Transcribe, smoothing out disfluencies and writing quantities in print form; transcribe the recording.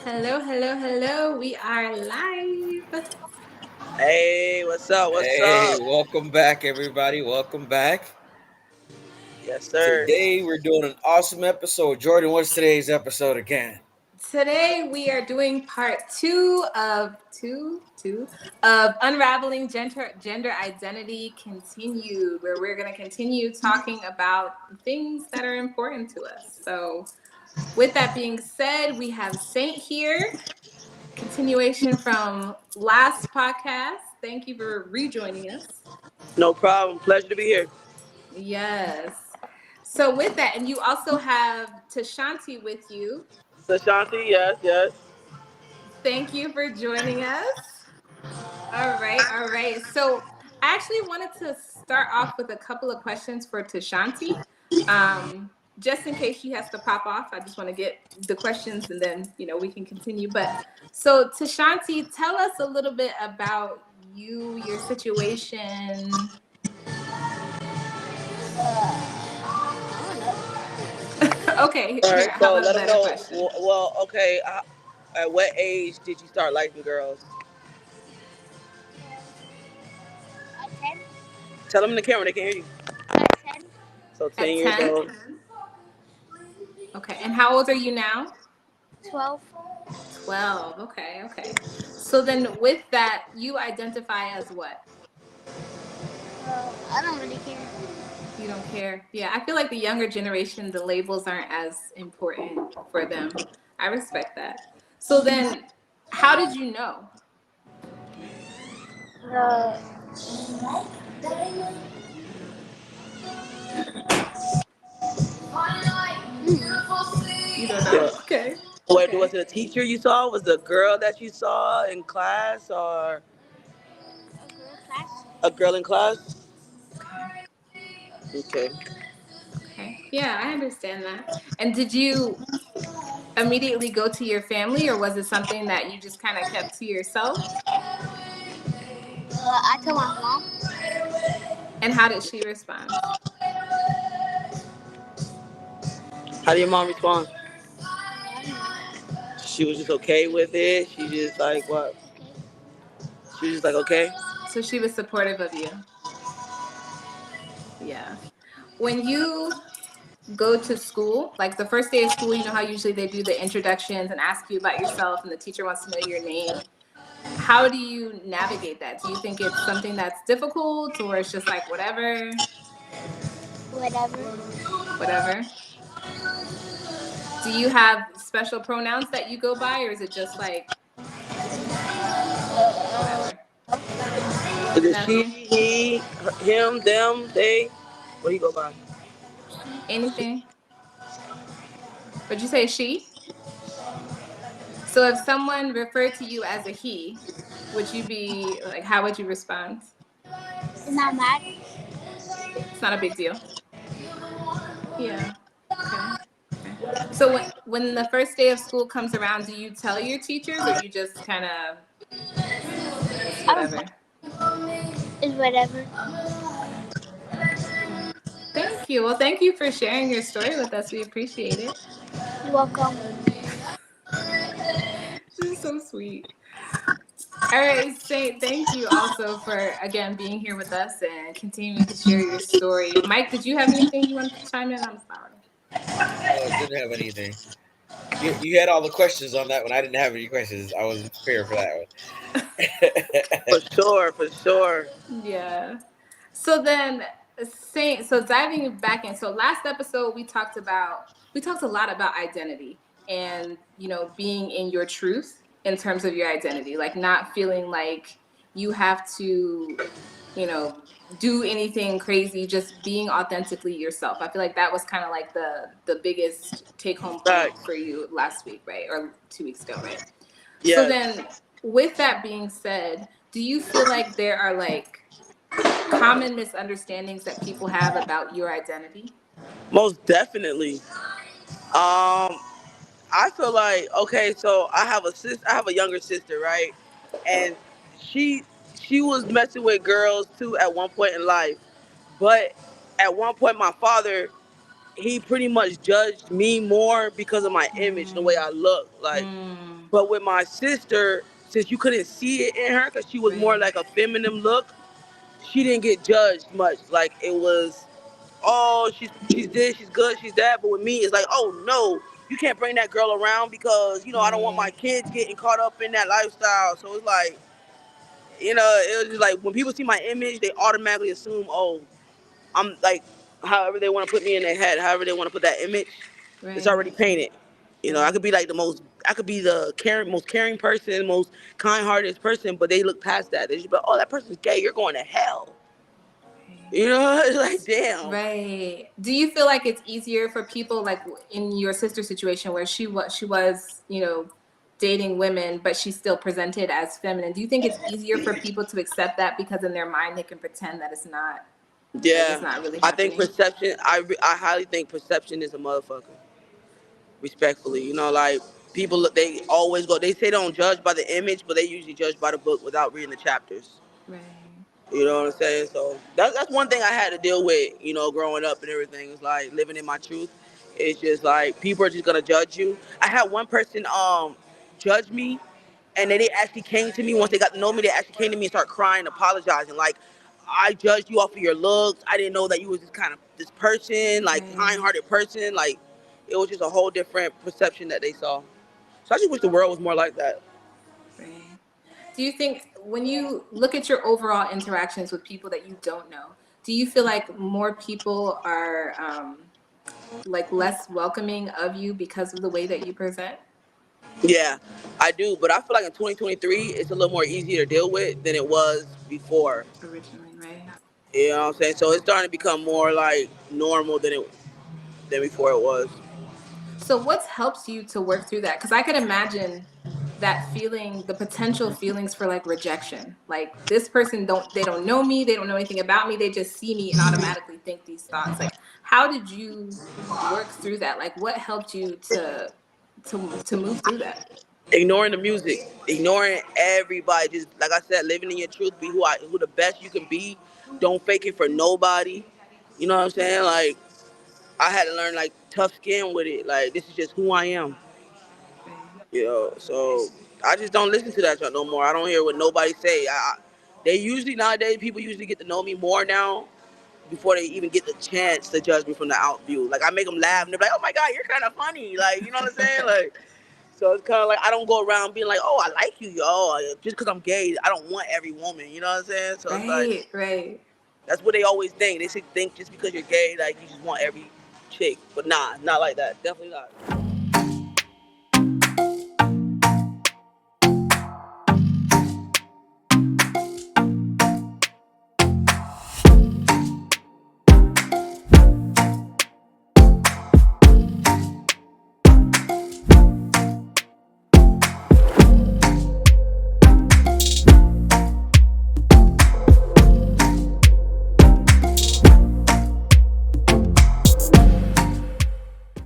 Hello, hello, hello. We are live. Hey, what's up? What's Hey, up? welcome back, everybody. Welcome back. Yes, sir. Today we're doing an awesome episode. Jordan, what's today's episode again? Today we are doing part two of Unraveling Gender Identity Continued, where we're going to continue talking about the things that are important to us. So, with that being said, we have Saint here. Continuation from last podcast. Thank you for rejoining us. No problem. Pleasure to be here. Yes. So with that, and you also have Tashanti with you. Sashanti, yes, yes. Thank you for joining us. All right, all right. So I actually wanted to start off with a couple of questions for Tashanti. Just in case she has to pop off, I just want to get the questions and then we can continue. But so Tashanti, tell us a little bit about you, your situation. Okay, All right, here, how so about a let them better know. question? Well, okay. At what age did you start liking girls? At 10? Tell them in the camera. They can hear you. At 10? So 10 At years 10? old. Okay. And how old are you now? 12? 12. Okay, okay. So then with that, you identify as what? I don't really care. You don't care. Yeah, I feel like the younger generation, the labels aren't as important for them. I respect that. So then, how did you know? Uh, You don't know? Yeah. Okay. What Okay. was it? A teacher you saw? Was it a girl that you saw in class, or a girl class? a girl in class? Okay. Okay. Okay. Yeah, I understand that. And did you immediately go to your family, or was it something that you just kind of kept to yourself? I told my mom. And how did she respond? How did your mom respond? I don't know. She was just okay with it. She just like what? Okay. She was just like okay. So she was supportive of you. Yeah. When you go to school, like the first day of school, you know how usually they do the introductions and ask you about yourself, and the teacher wants to know your name. How do you navigate that? Do you think it's something that's difficult, or it's just like whatever, Whatever. whatever? Do you have special pronouns that you go by, or is it just like whatever? Is it she, Nothing? he, him, them, they? What do you go by? She. Anything? Would you say she? So if someone referred to you as a he, would you be like, how would you respond? It's not mad. It's not a big deal. Yeah. Okay. Okay. So when the first day of school comes around, do you tell your teachers, or you just kind of it's I don't know. whatever? It's whatever. Okay. Okay. Thank you. Well, thank you for sharing your story with us. We appreciate it. You're welcome. This is so sweet. All right, Saint, thank you also for again being here with us and continuing to share your story. Mike, did you have anything you wanted to chime in? I'm sorry. No, didn't have anything. You had all the questions on that one. I didn't have any questions. I wasn't prepared for that For one. sure, for sure. Yeah. So then, Saint, so diving back in, so last episode we talked a lot about identity and being in your truth in terms of your identity, like not feeling like you have to, you know, do anything crazy, just being authentically yourself. I feel like that was kind of like the biggest take home point Facts. for you last week, right? Or 2 weeks ago, right? So Yes. then, with that being said, do you feel like there are like common misunderstandings that people have about your identity? Most definitely. I feel like okay, so I have a younger sister, right? And she she was messing with girls too at one point in life. But at one point my father he pretty much judged me more because of my image, the way Mm, I look. Like, mm, but with my sister, since you couldn't see it in her because she was more right. like a feminine look, she didn't get judged much. Like it was, oh, she's this, she's good, she's that. But with me, it's like, oh no, you can't bring that girl around because I don't want my Right. kids getting caught up in that lifestyle. So it's like, it was just like when people see my image, they automatically assume, oh, I'm like, however they want to put me in their head, however they want to put that image, it's Right. already painted. I Right. could be like I could be the most caring person, most kind-hearted person, but they look past that. They just be like, oh, that person's gay. You're going to hell. Right. It's like, damn. Right. Do you feel like it's easier for people like in your sister's situation where she was, dating women, but she still presented as feminine? Do you think it's easier for people to accept that because in their mind they can pretend that it's Yeah, not really I think happening? perception. I highly think perception is a motherfucker. Respectfully, like people they always go. They say don't judge by the image, but they usually judge by the book without reading the chapters. Right. You know what I'm saying? So that's one thing I had to deal with, growing up and everything. It's like living in my truth. It's just like people are just gonna judge you. I had one person judge me, and then they actually came to me once they got to know me. They actually came to me and started crying, apologizing. Like, I judged you off of your looks. I didn't know that you was this person, like Right. kind-hearted person. Like, it was just a whole different perception that they saw. So I just wish the world was more like that. Right. Do you think when you look at your overall interactions with people that you don't know, do you feel like more people are like less welcoming of you because of the way that you present Yeah, I do. But I feel like in 2023, it's a little more easier to deal with than it was before. originally, right? You know what I'm saying? So it's starting to become more like normal than before it was. So what's helps you to work through that? Because I could imagine that feeling, the potential feelings for like rejection. Like this person they don't know me, they don't know anything about me, they just see me and automatically think these thoughts. Like how did you work through that? Like what helped you to move through that? Ignoring the music, ignoring everybody. Just like I said, living in your truth. Be who the best you can be. Don't fake it for nobody. You know what I'm saying? Like I had to learn like tough skin with it. Like this is just who I am. Right. So I just don't listen to that shit no more. I don't hear what nobody say. They usually nowadays people usually get to know me more now before they even get the chance to judge me from the out view. Like I make them laugh and they're like, "Oh my god, you're kind of funny." Like you know what I'm saying? Like so it's kind of like I don't go around being like, "Oh, I like you, yo." Just because I'm gay, I don't want every woman. You know what I'm saying? So it's like Right, right. that's what they always think. They should think just because you're gay, like you just want every chick. But nah, not like that. Definitely not.